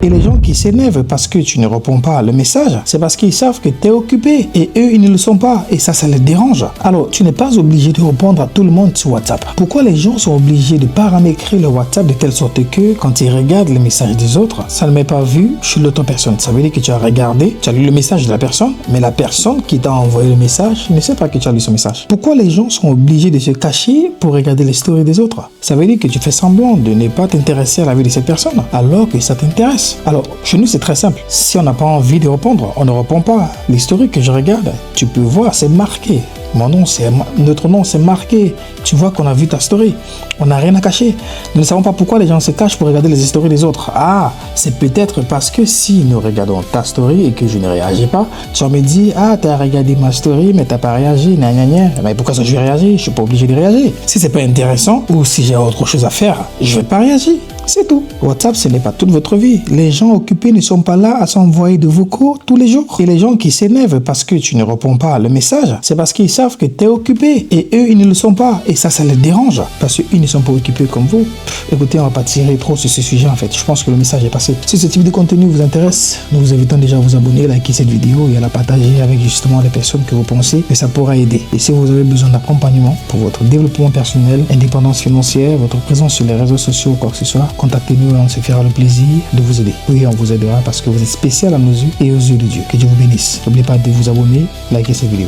Et les gens qui s'énervent parce que tu ne réponds pas à le message, c'est parce qu'ils savent que tu es occupé et eux, ils ne le sont pas. Et ça les dérange. Alors, tu n'es pas obligé de répondre à tout le monde sur WhatsApp. Pourquoi les gens sont obligés de paramétrer le WhatsApp de telle sorte que quand ils regardent les messages des autres, ça ne m'est pas vu sur l'autre personne. Ça veut dire que tu as regardé, tu as lu le message de la personne, mais la personne qui t'a envoyé le message ne sait pas que tu as lu son message. Pourquoi les gens sont obligés de se cacher pour regarder les stories des autres? Ça veut dire que tu fais semblant de ne pas t'intéresser à la vie de cette personne, alors que ça t'intéresse. Alors, chez nous, c'est très simple. Si on n'a pas envie de répondre, on ne répond pas. L'historique que je regarde, tu peux voir, c'est marqué. Notre nom, c'est marqué. Tu vois qu'on a vu ta story. On n'a rien à cacher. Nous ne savons pas pourquoi les gens se cachent pour regarder les stories des autres. Ah, c'est peut-être parce que si nous regardons ta story et que je ne réagis pas, tu vas me dire, ah, tu as regardé ma story, mais tu n'as pas réagi. Mais pourquoi ça, je vais réagir? Je ne suis pas obligé de réagir. Si c'est pas intéressant ou si j'ai autre chose à faire, je ne vais pas réagir. C'est tout. WhatsApp, ce n'est pas toute votre vie. Les gens occupés ne sont pas là à s'envoyer de vocaux tous les jours. Et les gens qui s'énervent parce que tu ne réponds pas à le message, c'est parce qu'ils savent que tu es occupé et eux, ils ne le sont pas. Et ça les dérange parce qu'ils ne sont pas occupés comme vous. Écoutez, on va pas tirer trop sur ce sujet en fait. Je pense que le message est passé. Si ce type de contenu vous intéresse, nous vous invitons déjà à vous abonner, liker cette vidéo et à la partager avec justement les personnes que vous pensez que ça pourra aider. Et si vous avez besoin d'accompagnement pour votre développement personnel, indépendance financière, votre présence sur les réseaux sociaux ou quoi que ce soit, contactez-nous et on se fera le plaisir de vous aider. Oui, on vous aidera parce que vous êtes spécial à nos yeux et aux yeux de Dieu. Que Dieu vous bénisse. N'oubliez pas de vous abonner, liker cette vidéo.